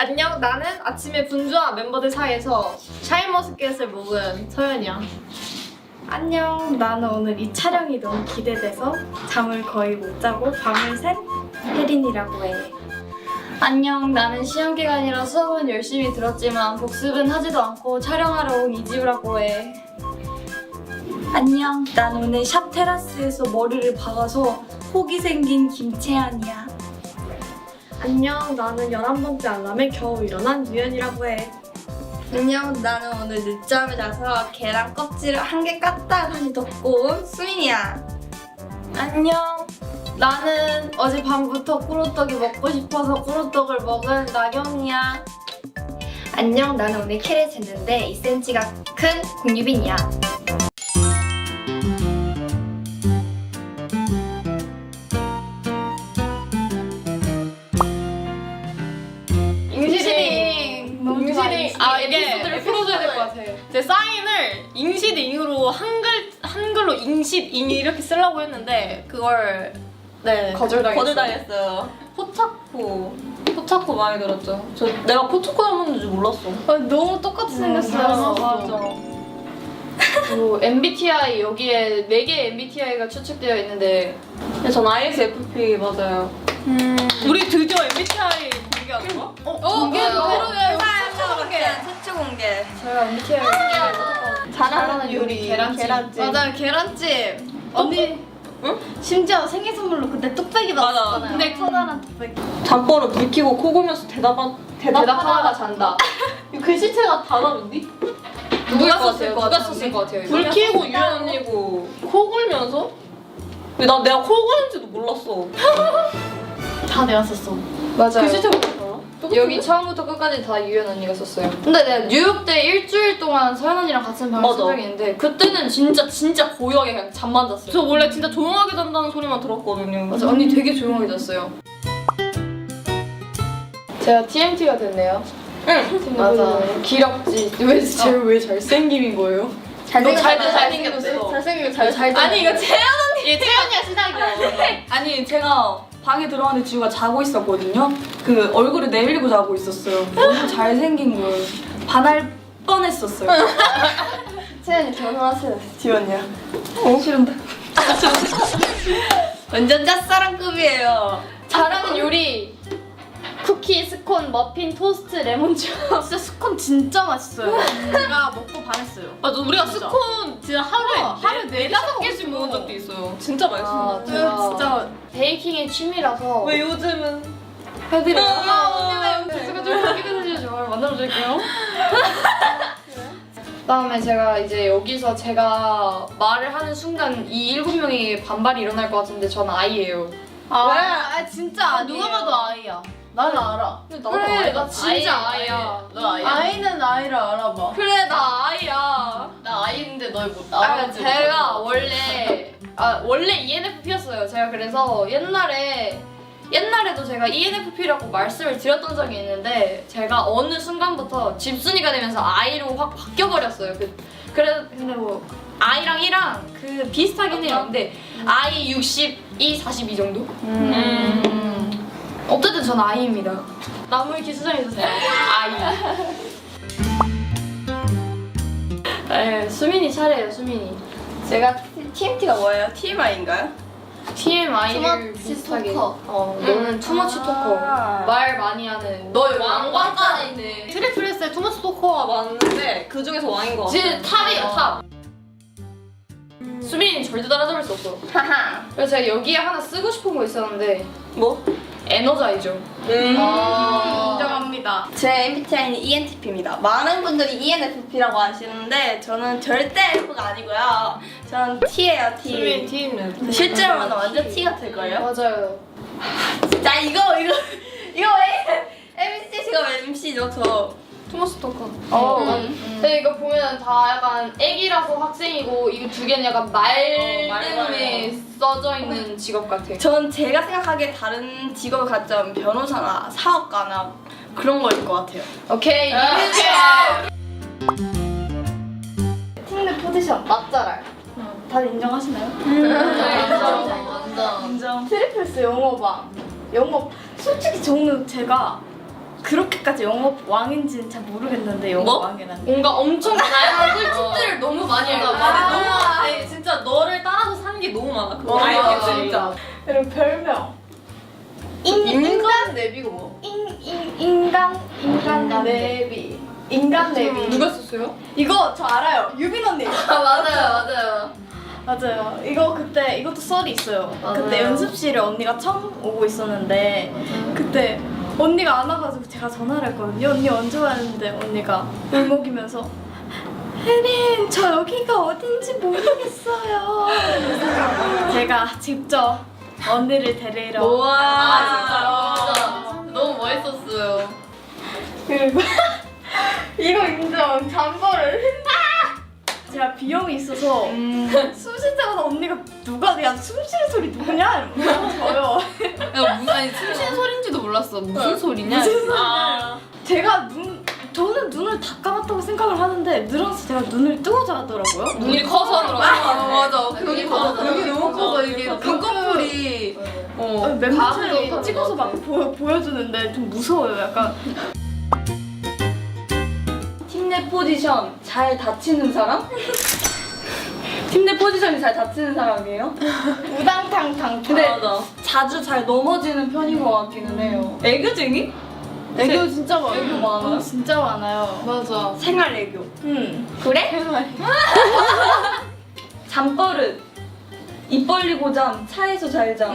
안녕, 나는 아침에 분주한 멤버들 사이에서 샤인머스켓을 먹은 서연이야. 안녕, 나는 오늘 이 촬영이 너무 기대돼서 잠을 거의 못 자고 밤을 샌 혜린이라고 해. 안녕, 나는 시험 기간이라 수업은 열심히 들었지만 복습은 하지도 않고 촬영하러 온 이지우라고 해. 안녕, 난 오늘 샵 테라스에서 머리를 박아서 혹이 생긴 김채연이야. 안녕, 나는 11번째 알람에 겨우 일어난 유연이라고 해. 안녕, 나는 오늘 늦잠을 자서 계란 껍질을 한 개 깠다 다시 덮고 온 수민이야. 안녕, 나는 어젯밤부터 꾸로떡이 먹고 싶어서 꾸로떡을 먹은 나경이야. 안녕, 나는 오늘 키를 쟀는데 2cm가 큰 공유빈이야. 잉시딩. 이게 에피소드를 풀어줘야 될 것 같아. 제 사인을 잉시딩으로 한글로 잉시딩 이렇게 쓰려고 했는데 그걸 거절당했어요. 포차코 많이 들었죠. 내가 포차코 닮았는지 몰랐어. 너무 똑같이 생겼어요. 맞아. 그리고 MBTI 여기에 4개의 MBTI가 추측되어 있는데 근데 전 ISFP 맞아요. 우리 드디어 MBTI 공개하는 거야? 최초 공개. 저희가 MBTI를 잘하는 요리. 계란찜. 맞아요, 계란찜. 언니, 심지어 생일 선물로 그때 뚝배기 맞아. 받았잖아요. 근데 커다란 뚝배기. 잠버릇 불 켜고 코 골면서 대답하다가 잔다. 글씨체가 다 다른데? 누가 썼을 것 같아요? 이거? 불 켜고 유연 언니고 코 골면서? 근데 내가 코 골는지도 몰랐어. 다 내가 썼어. 맞아요. 글씨체가 달라? 여기 처음부터 끝까지 다 유연 언니가 썼어요. 근데 내가 뉴욕 때 일주일 동안 서연 언니랑 같은 방을 쓴 맞아. 적이 있는데 그때는 진짜 고요하게 그냥 잠만 잤어요. 저 원래 진짜 조용하게 잔다는 소리만 들었거든요. 맞아, 언니 되게 조용하게 잤어요. 제가 TMT가 됐네요. 응. 맞아. 기럭지. 왜 잘생김인 거예요? 잘생겼어. 아니 이거 채연 언니. 채연이야 시작이야. 아니 제가 방에 들어왔는데 지우가 자고 있었거든요. 그 얼굴을 내밀고 자고 있었어요. 너무 잘생긴 거예요. 반할 뻔했었어요. 채연이 결혼하세요. 지원이야. 싫은데? 완전 짝사랑급이에요. 잘하는 요리. 쿠키, 스콘, 머핀, 토스트, 레몬즙. 진짜 스콘 진짜 맛있어요. 제가 먹고 반했어요. 맞아, 우리가 스콘 진짜 하루에 네 다섯 개씩 먹은 적도 있어요. 진짜 맛있어. 진짜 베이킹의 취미라서 왜 요즘은? 해드려요. 언니 왜 제가 좀 하게 해주시죠. 정말 만들어드릴게요. 그다음에 제가 이제 여기서 제가 말을 하는 순간 이 7명이 반발이 일어날 것 같은데 저는 아이예요. 진짜 누가 봐도 아이야. 나는 알아. 그래, 나 진짜 아이야. 너 아이야? 아이는 아이를 알아봐. 그래, 나 아이야. 나 아이인데 널 못 제가 원래 ENFP였어요. 제가 그래서 옛날에도 제가 ENFP라고 말씀을 드렸던 적이 있는데 제가 어느 순간부터 집순이가 되면서 I로 확 바뀌어버렸어요. 근데 뭐 I랑 E랑 그 비슷하긴 해요. 근데 I 62, 42 정도? 어쨌든 전 I입니다. 나무위키 수정해주세요. I. 네, 수민이 차례예요, 수민이. 제가 TMT가 뭐예요? TMI인가요? TMI를 투머치 비슷하게. 토커. 너는 투머치 토커. 말 많이 하는. 너 왕관까지 있네. 트리플스에 투머치 토커가 맞는데 그 중에서 왕인 것 같아요. 지금 탑이에요, 탑. 수빈이는 절대 따라잡을 수 없어. 그래서 제가 여기에 하나 쓰고 싶은 거 있었는데 뭐? 에너자이저. 인정합니다. 제 MBTI는 ENTP입니다. 많은 분들이 ENFP라고 아시는데 저는 절대 F가 아니고요. 전 T예요, T. 수민 팀. 실제로는 완전 T 같을걸요? 맞아요. 자 이거 왜 MC가 왜 MC죠? 저 투머치 토커. 근데 이거 보면 다 약간 애기라서 학생이고 이거 두 개는 약간 말 때문에 써져 있는 직업 같아. 전 제가 생각하기에 다른 직업을 갖자면 변호사나 사업가나 그런 거일 것 같아요. 오케이. 팀내 포지션 맛잘알. 다들 인정하시나요? 완전. 트리플스 영어방. 영어 솔직히 저는 제가 그렇게까지 영업 왕인지는 잘 모르겠는데 영업 뭐? 왕이라는. 뭔가 엄청 다양한 꿀팁들을 너무 많이 알고 아니 진짜 너를 따라서 사는 게 너무 많아. 그거 맞아. 알겠지, 진짜. 그리고 별명. 인간 내비가 뭐? 인간 내비. 인간 내비. 누가 썼어요? 이거 저 알아요. 유빈 언니. 맞아요. 맞아요. 이거 그때 이것도 썰이 있어요. 맞아요. 그때 연습실에 언니가 처음 오고 있었는데 그때 언니가 안 와가지고 제가 전화를 했거든요. 언니 언제 왔는데 언니가 울먹이면서 혜린 저 여기가 어딘지 모르겠어요. 그래서 제가 직접 언니를 데리러 진짜 너무 멋있었어요. 그리고 이거 인정. 잠버를 제가 비염이 있어서 숨 쉴 때마다 언니가 누가 야 숨 쉬는 소리 누구냐 이러면서 저요. 아니 숨 쉬는 소리인지도 몰랐어. 무슨 소리냐? 제가 저는 눈을 다 감았다고 생각을 하는데 늘어서 제가 눈을 뜨고 자더라고요. 눈이 커서 그런가? 맞아. 여기 커서 여기 너무 커서 이게 눈꺼풀이 멤버들이 찍어서 막 보여주는데 좀 무서워요. 약간 팀 내 포지션 잘 다치는 사람? 팀 내 포지션이 잘 다치는 사람이에요? 우당탕탕. 근데 자주 잘 넘어지는 편인 것 같기는 해요. 애교쟁이? 애교 진짜 많아. 애교 많아요? 진짜 많아요. 맞아. 생활 애교. 그래? 잠버릇. 입 벌리고 잠, 차에서 잘 잠.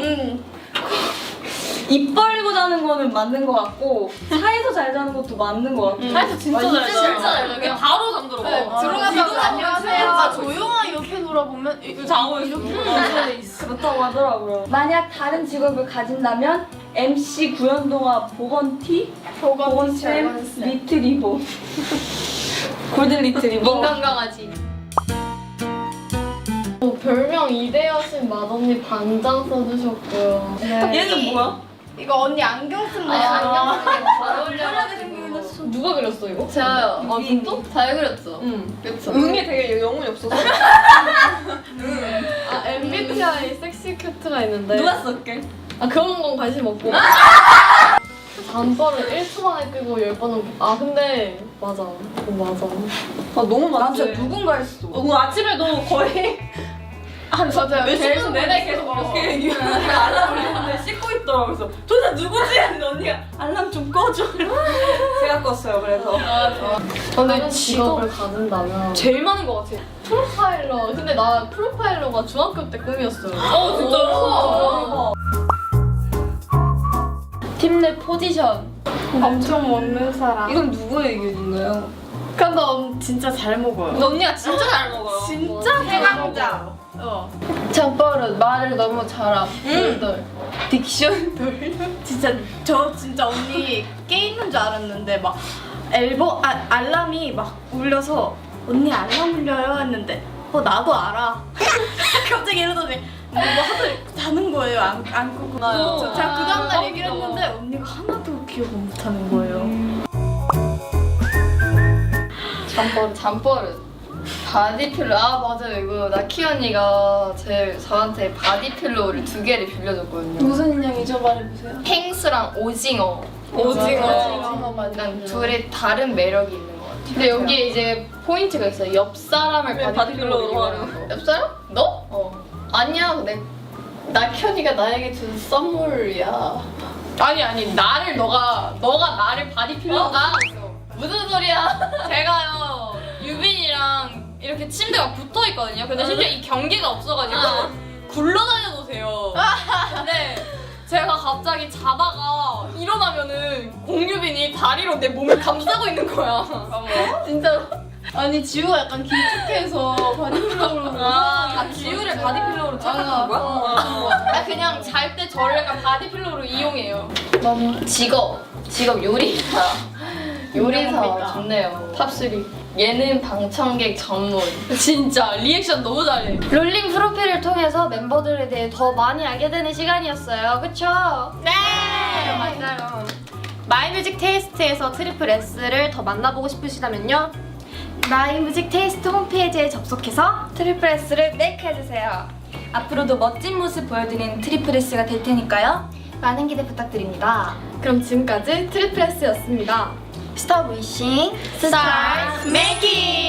입 벌리고 자는 거는 맞는 것 같고 차에서 잘 자는 것도 맞는 것 같아요. 사실 진짜 잘 진짜 잘 자. 그냥 바로 잠들어. 들어가서 안녕하세요. 아, 조용하게 옆에 돌아보면 자고 있어. 그렇다고 하더라고요. 만약 다른 직업을 가진다면 MC 구연동화 보건티? 보건쌤 리트리버. 골든 리트리버. 인간 강아지. 별명 이대여신 맏언니 반장 써주셨고요. 얘는 뭐야? 이거 언니 안경 쓴 아니 거야. 안경 쓰는 거잘 어울려. 누가 그렸어 이거? 저요. 아 진짜? 잘 그렸죠. 응. 그쵸. 응에 되게 영혼이 없어서. 아 MBTI 섹시 큐트가 있는데. 누가 썼게? 아 그런 건 관심 없고. 잠버를 1초 만에 끄고 10번은 아 근데 맞아. 맞아. 아 너무 난 많지. 진짜 누군가 했어. 오늘 아침에도 거의 맞아요. 몇 시간 내내 계속 그렇게 알람 울리는데 씻고 있더라고. 그래서 도대체 누구지? 했는데 언니가 알람 좀 꺼줘. 제가 껐어요. 그래서 저는 직업을 가진다면 제일 많은 것 같아. 프로파일러. 근데 나 프로파일러가 중학교 때 꿈이었어요. 진짜로? 팀 내 포지션. 엄청 먹는 사람. 이건 누구의 의견인가요? 근데 언니 진짜 잘 먹어요. 근데 언니가 진짜 잘 먹어요. 진짜 해강자. 잠버릇 말을 너무 잘함. 돌돌. 딕션 돌. 진짜 진짜 언니 깨 있는 줄 알았는데 막 알람이 막 울려서 언니 알람 울려요 했는데 나도 알아. 갑자기 이러더니 뭐 하도 자는 거예요. 안 끄고. 제가 그 다음날 얘기를 했는데 언니가 하나도 기억을 못 하는 거예요. 잠버릇. 바디필로. 아 맞아요. 이거 나키 언니가 저한테 바디필로우를 2개를 빌려줬거든요. 무슨 인형이죠? 말해보세요. 펭수랑 오징어. 약간 둘의 다른 매력이 있는 것 같아요. 근데 여기에 이제 포인트가 있어요. 옆 사람을 바디필로우로 이용하는 거. 옆 사람? 너? 아니야. 나키 언니가 나에게 준 선물이야. 아니 너가 나를 바디필로우가 무슨 소리야? 제가요 유빈이랑 이렇게 침대가 붙어 있거든요. 근데 심지어 이 경계가 없어가지고 굴러다녀도 돼요. 근데 제가 갑자기 자다가 일어나면은 공유빈이 다리로 내 몸을 감싸고 있는 거야. 진짜로. 아니 지우가 약간 길쭉해서 바디필러로. 지우를 바디필러로 착각한 거야? 나 그냥 잘 때 저를 약간 바디필로우로 이용해요. 직업 요리사. 요리사 좋네요. 탑3. 예능 방청객 전문. 진짜 리액션 너무 잘해. 롤링 프로필을 통해서 멤버들에 대해 더 많이 알게 되는 시간이었어요. 그쵸? 네. 맞아요. 마이뮤직 테이스트에서 트리플 S를 더 만나보고 싶으시다면요. 마이뮤직 테이스트 홈페이지에 접속해서 트리플 S를 네이크해주세요. 앞으로도 멋진 모습 보여드리는 트리플 S가 될 테니까요. 많은 기대 부탁드립니다. 그럼 지금까지 트리플 S였습니다. 스톱 위싱 스타트 메이킹!